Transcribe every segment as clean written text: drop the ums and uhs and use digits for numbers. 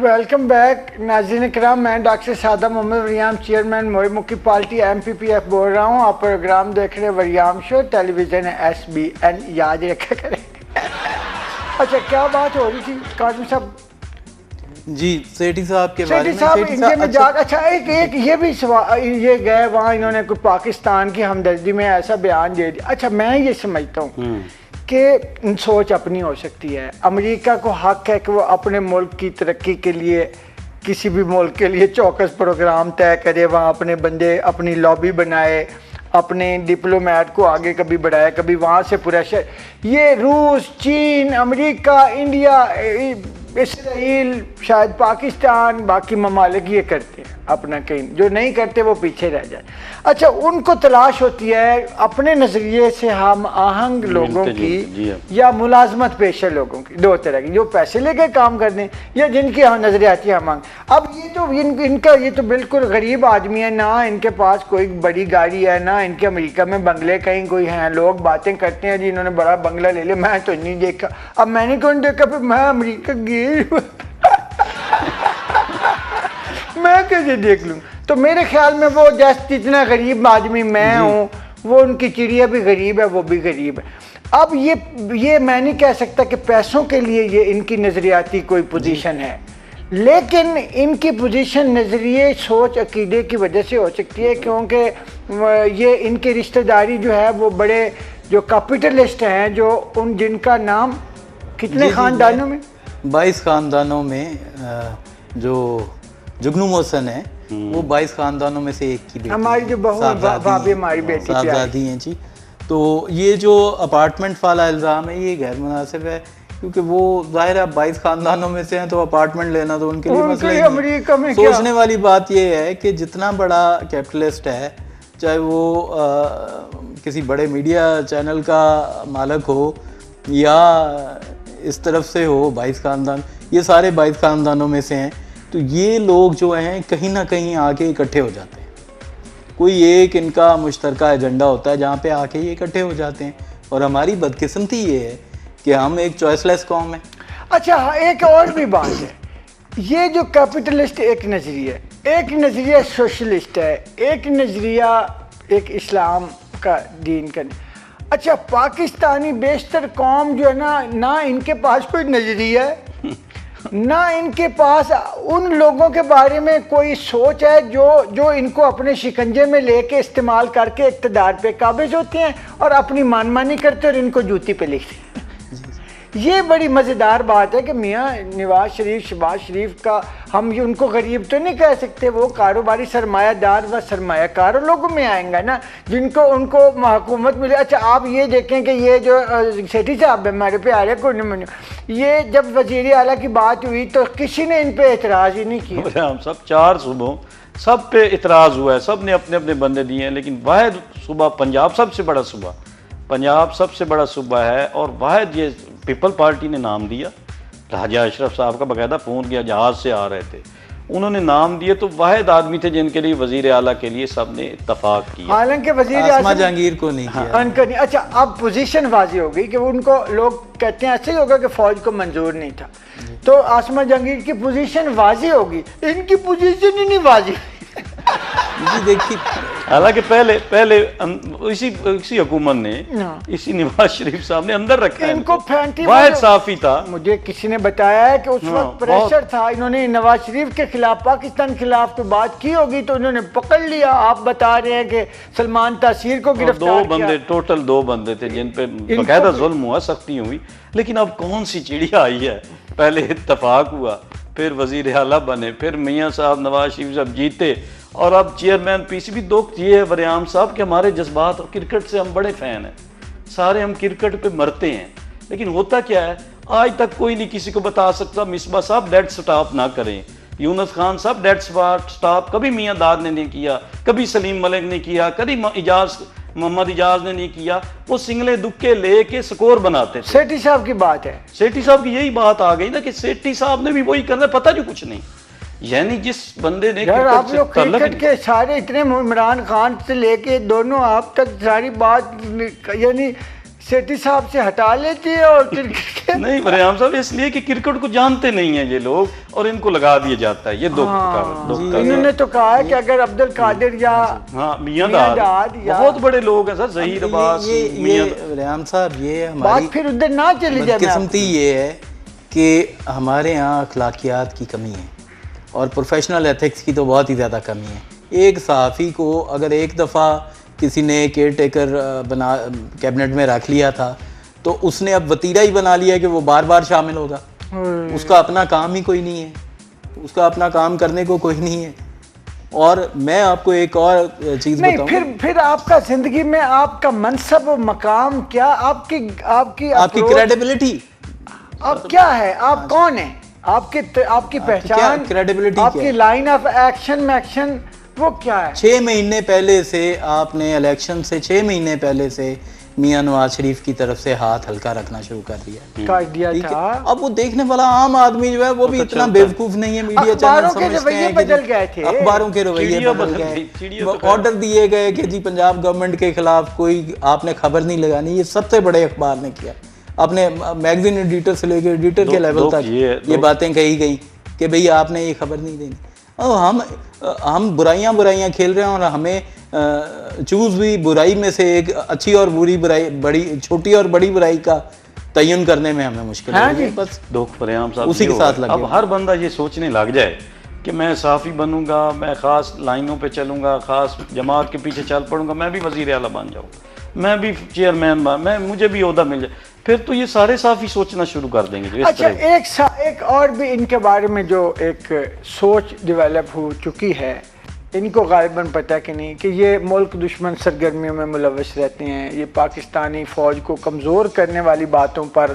Welcome back ناظرین کرام. میں ڈاکٹر سعادہ محمد وریام چیئرمین موئی مکی پارٹی MPPF بول رہا ہوں. آپ پروگرام دیکھ رہے وریام شو, ٹیلی ویژن SBN, یاد رکھا کریں. اچھا کیا بات ہو رہی تھی قاسم صاحب؟ جی سیٹھی صاحب کے بارے میں. صاحب انڈیا میں جا اچھا ایک یہ بھی یہ گئے وہاں, انہوں نے کوئی پاکستان کی ہمدردی میں ایسا بیان دے دیا. اچھا میں یہ سمجھتا ہوں کہ سوچ اپنی ہو سکتی ہے. امریکہ کو حق ہے کہ وہ اپنے ملک کی ترقی کے لیے کسی بھی ملک کے لیے چوکس پروگرام طے کرے, وہاں اپنے بندے اپنی لابی بنائے, اپنے ڈپلومیٹ کو آگے کبھی بڑھائے, کبھی وہاں سے پریشر. یہ روس, چین, امریکہ, انڈیا, اسرائیل, شاید پاکستان, باقی ممالک یہ کرتے ہیں اپنا, کہیں جو نہیں کرتے وہ پیچھے رہ جائے. اچھا ان کو تلاش ہوتی ہے اپنے نظریے سے ہم آہنگ لوگوں کی یا ملازمت پیشہ لوگوں کی, دو طرح کی, جو پیسے لے کے کام کر دیں یا جن کی نظریاتی ہم آہنگ. اب یہ تو ان کا یہ تو بالکل غریب آدمی ہے, نہ ان کے پاس کوئی بڑی گاڑی ہے, نہ ان کے امریکہ میں بنگلے کہیں کوئی ہیں. لوگ باتیں کرتے ہیں جی انہوں نے بڑا بنگلہ لے لیا, میں تو نہیں دیکھا. اب میں نے کون دیکھا, پھر میں امریکہ گئی میں کیسے دیکھ لوں. تو میرے خیال میں وہ جیسے جتنا غریب آدمی میں ہوں, وہ ان کی چڑیا بھی غریب ہے, وہ بھی غریب ہے. اب یہ میں نہیں کہہ سکتا کہ پیسوں کے لیے یہ ان کی نظریاتی کوئی پوزیشن ہے, لیکن ان کی پوزیشن نظریے, سوچ, عقیدے کی وجہ سے ہو سکتی ہے, کیونکہ یہ ان کی رشتہ داری جو ہے وہ بڑے جو کیپٹلسٹ ہیں, جو ان جن کا نام کتنے خاندانوں میں 22 خاندانوں میں جو جگنو محسن ہے وہ 22 خاندانوں میں سے ایک کی بیٹی, ہماری جو بہو بھابھی ہماری بیٹی صاحبزادی ہیں جی. تو یہ جو اپارٹمنٹ والا الزام ہے یہ غیر مناسب ہے, کیونکہ وہ ظاہر ہے 22 خاندانوں میں سے ہیں تو اپارٹمنٹ لینا تو ان کے لیے مسئلہ نہیں ہے. سوچنے والی بات یہ ہے کہ جتنا بڑا کیپٹلسٹ ہے, چاہے وہ کسی بڑے میڈیا چینل کا مالک ہو یا اس طرف سے ہو, 22 خاندان, یہ سارے 22 خاندانوں میں سے ہیں, تو یہ لوگ جو ہیں کہیں نہ کہیں آ کے اکٹھے ہو جاتے ہیں. کوئی ایک ان کا مشترکہ ایجنڈا ہوتا ہے جہاں پہ آ کے یہ اکٹھے ہو جاتے ہیں, اور ہماری بدقسمتی یہ ہے کہ ہم ایک چوائس لیس قوم ہے. اچھا ایک اور بھی بات ہے, یہ جو کیپٹلسٹ ایک نظریہ سوشلسٹ ہے, ایک نظریہ ایک اسلام کا دین کا. اچھا پاکستانی بیشتر قوم جو ہے نا, نہ ان کے پاس کوئی نظریہ ہے, نہ ان کے پاس ان لوگوں کے بارے میں کوئی سوچ ہے جو ان کو اپنے شکنجے میں لے کے استعمال کر کے اقتدار پہ قابض ہوتے ہیں اور اپنی مانمانی کرتے اور ان کو جوتی پہ لکھتے ہیں. یہ بڑی مزیدار بات ہے کہ میاں نواز شریف, شہباز شریف کا ہم ان کو غریب تو نہیں کہہ سکتے, وہ کاروباری سرمایہ دار و سرمایہ کار لوگوں میں آئیں گا نا جن کو ان کو حکومت ملے. اچھا آپ یہ دیکھیں کہ یہ جو سیٹھی صاحب ہمارے پہ آ رہے ہیں, یہ جب وزیر اعلیٰ کی بات ہوئی تو کسی نے ان پہ اعتراض ہی نہیں کیا. ہم سب 4 صوبوں سب پہ اعتراض ہوا ہے, سب نے اپنے اپنے بندے دیے ہیں, لیکن واحد صوبہ پنجاب سب سے بڑا صوبہ, پنجاب سب سے بڑا صوبہ ہے, اور واحد یہ پیپل پارٹی نے نام دیا. راجہ اشرف صاحب کا باقاعدہ فون کیا, جہاز سے آ رہے تھے, انہوں نے نام دیے, تو واحد آدمی تھے جن کے لیے وزیر اعلیٰ کے لیے سب نے اتفاق کیا, حالانکہ وزیر اعظم جہانگیر کو نہیں کیا. اچھا اب پوزیشن واضح ہو گئی کہ ان کو لوگ کہتے ہیں ایسے ہی ہوگا کہ فوج کو منظور نہیں تھا, تو آسما جہانگیر کی پوزیشن واضح ہوگی, ان کی پوزیشن ہی نہیں واضح. جی دیکھیے, حالانکہ پہلے اسی حکومت نے اسی نواز شریف صاحب نے اندر رکھا ہے, ان کو واحد صافی تھا. مجھے کسی نے بتایا ہے کہ اس وقت پریشر تھا, انہوں نے نواز شریف کے خلاف, پاکستان کے خلاف تو بات کی ہوگی تو انہوں نے پکڑ لیا. آپ بتا رہے ہیں کہ سلمان تاثیر کو گرفتار کیا. 2 بندے, ٹوٹل 2 بندے تھے جن پہ باقاعدہ ظلم ہوا, سختی ہوئی. لیکن اب کون سی چڑیا آئی ہے, پہلے اتفاق ہوا, پھر وزیر اعلیٰ بنے, پھر میاں صاحب نواز شریف صاحب جیتے, اور اب چیئرمین PCB. دکھ یہ ہے وریام صاحب کہ ہمارے جذبات اور کرکٹ سے ہم بڑے فین ہیں, سارے ہم کرکٹ پہ مرتے ہیں, لیکن ہوتا کیا ہے آج تک کوئی نہیں کسی کو بتا سکتا. مصباح صاحب ڈیڈ سٹاپ نہ کریں, یونس خان صاحب ڈیڈ سٹاپ کبھی میاں داد نے نہیں کیا, کبھی سلیم ملک نے کیا, کبھی محمد اجاز نے نہیں کیا. وہ سنگلے دکے لے کے سکور بناتے تھے. سیٹھی صاحب کی بات ہے, سیٹھی صاحب کی یہی بات آ گئی نا کہ سیٹھی صاحب نے بھی وہی کرنا, پتہ جو کچھ نہیں. یعنی جس بندے نے آپ لوگ کرکٹ کے سارے اتنے, عمران خان سے لے کے دونوں آپ تک ساری بات یعنی سیٹھی صاحب سے ہٹا لیتی ہے اور کرکٹ کے نہیں ریحان صاحب اس لیے کہ کرکٹ کو جانتے نہیں ہیں یہ لوگ اور ان کو لگا دیا جاتا ہے. یہ انہوں نے تو کہا ہے کہ اگر عبد القادر یا میاں داد بہت بڑے لوگ ہیں سر, ظہیر عباس. یہ ریحان صاحب یہ بات ہماری پھر ادھر نہ چلی جائے. قسمتی یہ ہے کہ ہمارے یہاں اخلاقیات کی کمی ہے اور پروفیشنل ایتھکس کی تو بہت ہی زیادہ کمی ہے. ایک صحافی کو اگر ایک دفعہ کسی نے کیئر ٹیکر بنا کیبنٹ میں رکھ لیا تھا تو اس نے اب وتیرہ ہی بنا لیا کہ وہ بار بار شامل ہوگا. اس کا اپنا کام ہی کوئی نہیں ہے, اس کا اپنا کام کرنے کو کوئی نہیں ہے. اور میں آپ کو ایک اور چیز بتاؤں, پھر آپ کا زندگی میں آپ کا منصب و مقام کیا, آپ کی کریڈیبلٹی آپ کیا ہے, آپ کون ہیں, آپ کی پہچان, کریڈیبلٹی, آپ کی لائن آف ایکشن وہ کیا ہے. 6 مہینے پہلے سے آپ نے الیکشن سے 6 مہینے پہلے سے میاں نواز شریف کی طرف سے ہاتھ ہلکا رکھنا شروع کر دیا تھا. اب وہ دیکھنے والا عام آدمی جو ہے وہ بھی اتنا بیوقوف نہیں ہے. میڈیا چینل سمجھتے ہیں کہ اخباروں کے رویے بدل گئے, آرڈر دیے گئے کہ جی پنجاب گورنمنٹ کے خلاف کوئی آپ نے خبر نہیں لگانی. یہ سب سے بڑے اخبار نے کیا, اپنے میگزین ایڈیٹر سے لے کے ایڈیٹر کے لیول تک یہ باتیں کہی گئی کہ بھئی آپ نے یہ خبر نہیں دینی. ہم برائیاں کھیل رہے ہیں اور ہمیں چوز بھی برائی میں سے ایک اچھی اور بری برائی, بڑی چھوٹی اور بڑی برائی کا تعین کرنے میں ہمیں مشکل ہے. بس ریحان صاحب اسی کے ساتھ لگے. اب ہر بندہ یہ سوچنے لگ جائے کہ میں صحافی بنوں گا, میں خاص لائنوں پہ چلوں گا, خاص جماعت کے پیچھے چل پڑوں گا, میں بھی وزیر اعلیٰ بن جاؤں, میں بھی چیئرمین مجھے بھی عہدہ مل جائے, پھر تو یہ سارے صحافی سوچنا شروع کر دیں گے. اچھا ایک اور بھی ان کے بارے میں جو ایک سوچ ڈیولپ ہو چکی ہے, ان کو غالباً پتہ کہ نہیں, کہ یہ ملک دشمن سرگرمیوں میں ملوث رہتے ہیں, یہ پاکستانی فوج کو کمزور کرنے والی باتوں پر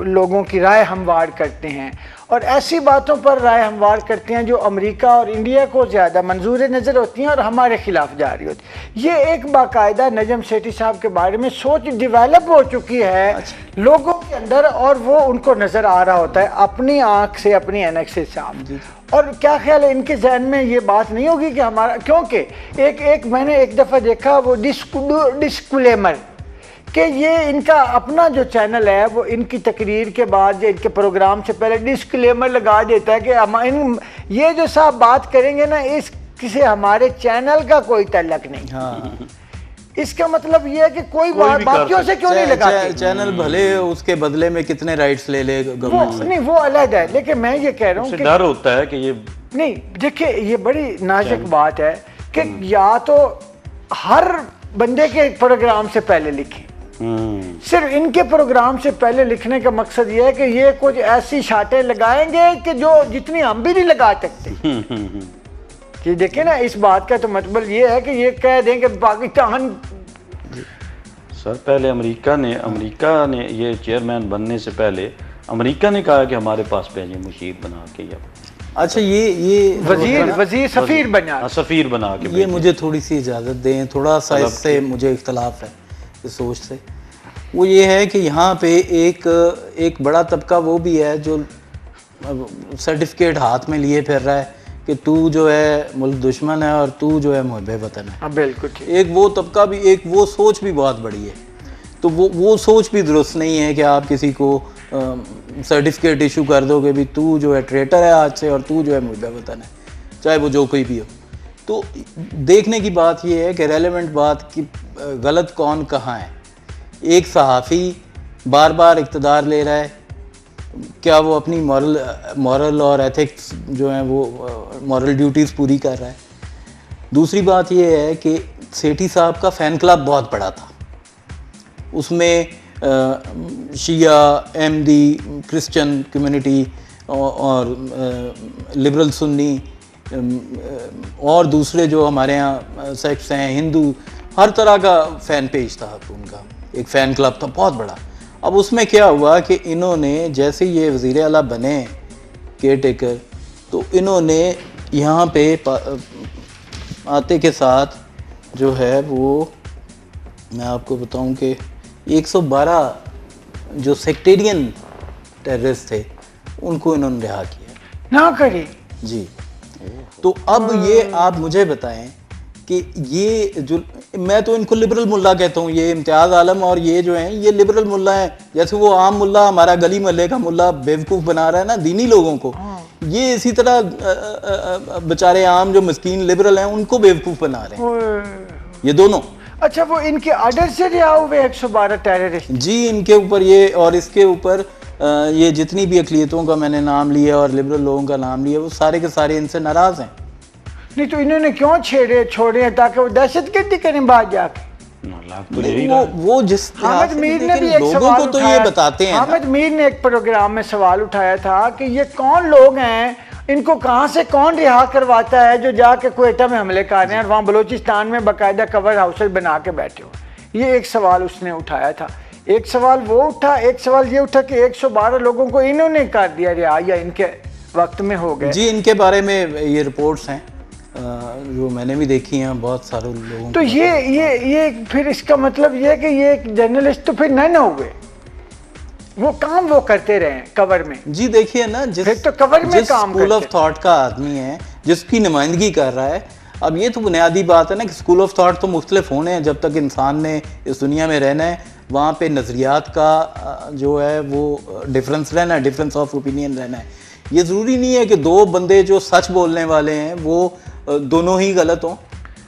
لوگوں کی رائے ہموار کرتے ہیں, اور ایسی باتوں پر رائے ہموار کرتے ہیں جو امریکہ اور انڈیا کو زیادہ منظور نظر ہوتی ہیں اور ہمارے خلاف جاری ہوتی ہیں. یہ ایک باقاعدہ نجم سیٹھی صاحب کے بارے میں سوچ ڈیولپ ہو چکی ہے لوگوں کے اندر, اور وہ ان کو نظر آ رہا ہوتا ہے اپنی آنکھ سے, اپنی اینک سے صاف. اور کیا خیال ہے ان کے ذہن میں یہ بات نہیں ہوگی کہ ہمارا, کیونکہ ایک میں نے ایک دفعہ دیکھا وہ ڈسکلیمر کہ یہ ان کا اپنا جو چینل ہے وہ ان کی تقریر کے بعد یا ان کے پروگرام سے پہلے ڈسکلیمر لگا دیتا ہے کہ یہ جو صاحب بات کریں گے نا اس کسی ہمارے چینل کا کوئی تعلق نہیں. اس کا مطلب یہ ہے کہ کوئی باقیوں سے کیوں نہیں لگاتے. چینل بھلے اس کے بدلے میں کتنے رائٹس لے لے گورنمنٹ سے, نہیں وہ علیحدہ ہے, لیکن میں یہ کہہ رہا ہوں کہ ڈر ہوتا ہے کہ یہ نہیں. دیکھیں یہ بڑی نازک بات ہے کہ یا تو ہر بندے کے پروگرام سے پہلے لکھیں, صرف ان کے پروگرام سے پہلے لکھنے کا مقصد یہ ہے کہ یہ کچھ ایسی شاٹیں لگائیں گے کہ جو جتنی ہم بھی نہیں لگا سکتے. کہ دیکھیں نا اس بات کا تو مطلب یہ ہے کہ یہ کہہ دیں کہ پاکستان. سر پہلے امریکہ نے یہ چیئرمین بننے سے پہلے امریکہ نے کہا کہ ہمارے پاس بھیجیں مشیر بنا کے. اچھا یہ وزیر سفیر بنا کے. یہ مجھے تھوڑی سی اجازت دیں, تھوڑا سا اس سے مجھے اختلاف ہے اس سوچ سے. وہ یہ ہے کہ یہاں پہ ایک بڑا طبقہ وہ بھی ہے جو سرٹیفکیٹ ہاتھ میں لیے پھر رہا ہے کہ تو جو ہے ملک دشمن ہے اور تو جو ہے محب وطن ہے. بالکل. ایک وہ طبقہ بھی, ایک وہ سوچ بھی بہت بڑی ہے. تو وہ سوچ بھی درست نہیں ہے کہ آپ کسی کو سرٹیفکیٹ ایشو کر دو کہ بھی تو جو ہے ٹریٹر ہے آج سے اور تو جو ہے محب وطن ہے, چاہے وہ جو کوئی بھی ہو. تو دیکھنے کی بات یہ ہے کہ ریلیونٹ بات کہ غلط کون کہاں ہے. ایک صحافی بار بار اقتدار لے رہا ہے, کیا وہ اپنی مورل اور ایتھکس جو ہیں وہ مورل ڈیوٹیز پوری کر رہا ہے. دوسری بات یہ ہے کہ سیٹھی صاحب کا فین کلب بہت بڑا تھا, اس میں شیعہ, احمدی, کرسچن کمیونٹی اور لبرل سنی اور دوسرے جو ہمارے ہاں سیکٹس ہیں, ہندو, ہر طرح کا فین پیج تھا ان کا, ایک فین کلب تھا بہت بڑا. اب اس میں کیا ہوا کہ انہوں نے جیسے یہ وزیر اعلیٰ بنے کیئر ٹیکر, تو انہوں نے یہاں پہ آتے کے ساتھ جو ہے وہ میں آپ کو بتاؤں کہ 112 جو سیکٹیرین ٹیررسٹ تھے ان کو انہوں نے رہا کیا. نہ کرے جی. تو اب یہ آپ مجھے بتائیں کہ یہ جو میں تو ان کو لبرل ملا کہتا ہوں، یہ امتیاز عالم اور یہ جو ہیں یہ لبرل ملا ہیں. جیسے وہ عام ملا ہمارا گلی محلے کا ملا بیوقوف بنا رہا ہے نا دینی لوگوں کو، یہ اسی طرح بیچارے عام جو مسکین لبرل ہیں ان کو بیوقوف بنا رہے ہیں یہ دونوں. اچھا وہ ان کے آرڈر سے رہا ہوئے 112 ٹیررسٹ؟ جی ان کے اوپر یہ اور اس کے اوپر یہ جتنی بھی اقلیتوں کا میں نے نام لیا اور لبرل لوگوں کا نام لیا وہ سارے کے سارے ان سے ناراض ہیں. نہیں تو انہوں نے کیوں چھوڑے ہیں تاکہ وہ دہشت گردی کریں باہر جا کے؟ وہ جس حامد میر نے بھی ایک لوگوں کو تو یہ بتاتے ہیں. حامد میر نے ایک پروگرام میں سوال اٹھایا تھا کہ یہ کون لوگ ہیں، ان کو کہاں سے کون رہا کرواتا ہے جو جا کے کوئٹہ میں حملے کر رہے ہیں اور وہاں بلوچستان میں باقاعدہ کور ہاؤسز بنا کے بیٹھے ہو. یہ ایک سوال اس نے اٹھایا تھا. ایک سوال وہ اٹھا، ایک سوال یہ اٹھا کہ 112 لوگوں کو انہوں نے کر دیا رہا یا ان کے وقت میں ہو گئے. جی ان کے بارے میں یہ رپورٹس ہیں جو میں نے بھی دیکھی ہیں بہت سارے لوگوں. تو یہ پھر اس کا مطلب یہ ہے کہ یہ ایک جرنلسٹ تو پھر نہ ہوئے، وہ کام وہ کرتے رہے کور میں. جی دیکھیے نا جس اسکول آف تھاٹ کا آدمی ہے جس کی نمائندگی کر رہا ہے. اب یہ تو بنیادی بات ہے نا کہ اسکول آف تھاٹ تو مختلف ہونے ہیں. جب تک انسان نے اس دنیا میں رہنا ہے وہاں پہ نظریات کا جو ہے وہ ڈفرینس رہنا ہے، ڈفرینس آف اوپینین رہنا ہے. یہ ضروری نہیں ہے کہ دو بندے جو سچ بولنے والے ہیں وہ دونوں ہی غلط ہوں.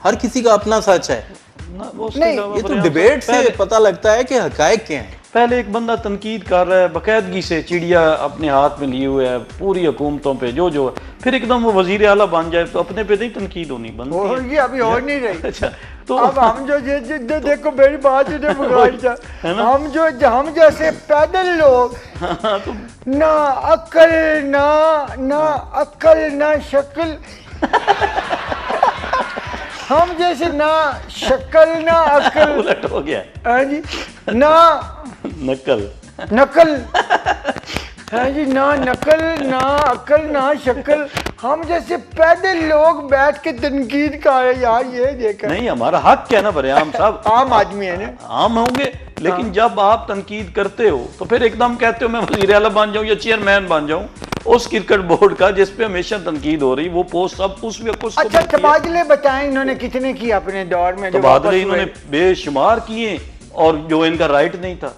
ہر کسی کا اپنا سچ ہے. نہیں یہ تو ڈیبیٹ سے پتہ لگتا ہے کہ حقائق کیا ہیں. پہلے ایک بندہ تنقید کر رہا ہے باقاعدگی سے، چڑیا اپنے ہاتھ میں لیے ہوئے ہے پوری حکومتوں پہ جو پھر ایک دم وہ وزیر اعلیٰ بن جائے تو اپنے پہ نہیں تنقید ہونی بنتی. یہ ابھی ہو نہیں رہی. اچھا تو اب ہم جو دیکھو میری بات ہم جیسے پیدل لوگ نہ عقل نہ شکل، ہم جیسے نہ شکل نہ عقل، الٹ ہو گیا ہاں جی، نہ نقل ہاں جی، نہ نقل نہ عقل نہ شکل، ہم جیسے پیدل لوگ بیٹھ کے تنقید کر رہے. یار یہ دیکھا نہیں ہمارا حق ہے نا بریام صاحب، عام آدمی ہے نا، عام ہوں گے. لیکن جب آپ تنقید کرتے ہو تو پھر ایک دم کہتے ہو میں وزیر اعلیٰ بن جاؤں یا چیئرمین بن جاؤں اس کرکٹ بورڈ کا جس پہ ہمیشہ تنقید ہو رہی، وہ پوسٹ سب اس میں کچھ. اچھا تبادلے بتائیں انہوں نے کتنے کیے اپنے دور میں؟ تبادلے انہوں نے بے شمار کیے اور جو ان کا رائٹ نہیں تھا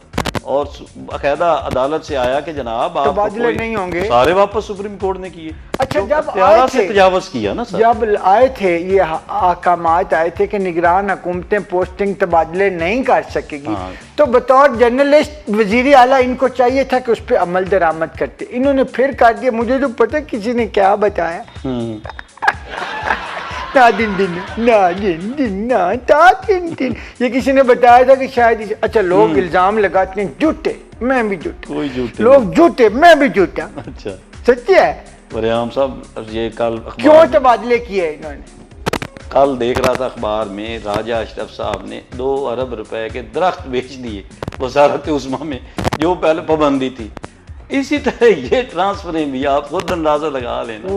اور باقاعدہ عدالت سے آیا کہ جناب آپ تبادلے نہیں ہوں گے، سارے واپس سپریم کورٹ نے کیے. اچھا جب آئے تھے تجاوز کیا نا سر، جب آئے تھے یہ احکامات آئے تھے کہ نگران حکومتیں پوسٹنگ تبادلے نہیں کر سکے گی، تو بطور جرنلسٹ وزیر اعلیٰ ان کو چاہیے تھا کہ اس پہ عمل درآمد کرتے. انہوں نے پھر کر دیا. مجھے تو پتہ کسی نے کیا بتایا، یہ کسی نے بتایا تھا کہ شاید اچھا لوگ الزام لگاتے ہیں جھوٹے، میں بھی جھوٹا، لوگ جھوٹے میں بھی جھوٹا. اچھا سچی ہے بریام صاحب. یہ کل کیوں تبادلے کیے انہوں نے؟ کل دیکھ رہا تھا اخبار میں راجہ اشرف صاحب نے 2 ارب روپے کے درخت بیچ دیے وزارت عظمیٰ میں جو پہلے پابندی تھی. اسی طرح یہ ٹرانسفریں بھی آپ خود اندازہ لگا لینا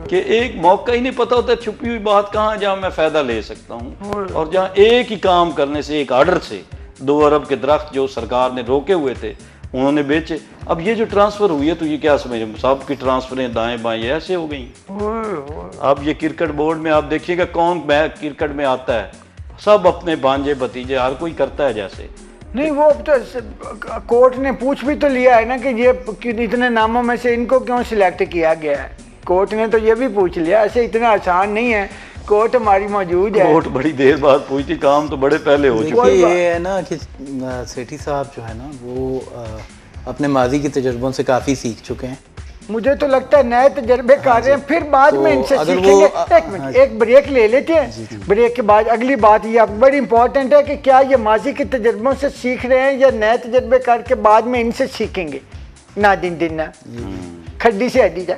کہ ایک موقع ہی نہیں پتہ ہوتا چھپی ہوئی بات کہاں جہاں میں فائدہ لے سکتا ہوں اور جہاں ایک ہی کام کرنے سے ایک آرڈر سے 2 ارب کے درخت جو سرکار نے روکے ہوئے تھے انہوں نے بیچے. اب یہ جو ٹرانسفر ہوئی ہے تو یہ کیا سمجھیں سب کی ٹرانسفریں دائیں بائیں ایسے ہو گئیں. اب یہ کرکٹ بورڈ میں آپ دیکھیے گا کون کرکٹ میں آتا ہے، سب اپنے بانجے بتیجے ہر کوئی کرتا ہے جیسے. نہیں وہ تو کورٹ نے پوچھ بھی تو لیا ہے نا کہ یہ اتنے ناموں میں سے ان کو کیوں سلیکٹ کیا گیا ہے. کورٹ نے تو یہ بھی پوچھ لیا. ایسے اتنا آسان نہیں ہے، کورٹ ہماری موجود ہے. کورٹ بڑی دیر بعد پوچھتی، کام تو بڑے پہلے ہو چکے. یہ ہے نا کہ سیٹھی صاحب جو ہے نا وہ اپنے ماضی کے تجربوں سے کافی سیکھ چکے ہیں. مجھے تو لگتا ہے نئے تجربے کر رہے ہیں، پھر بعد میں ان سے سیکھیں گے. ایک منٹ ایک بریک لے لیتے ہیں، بریک کے بعد اگلی بات یہ بڑی امپورٹنٹ ہے کہ کیا یہ ماضی کے تجربوں سے سیکھ رہے ہیں یا نئے تجربے کر کے بعد میں ان سے سیکھیں گے. نہ کھڈی سے ہڈی جا.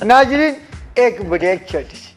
ناظرین ایک بریک چھوٹی سی.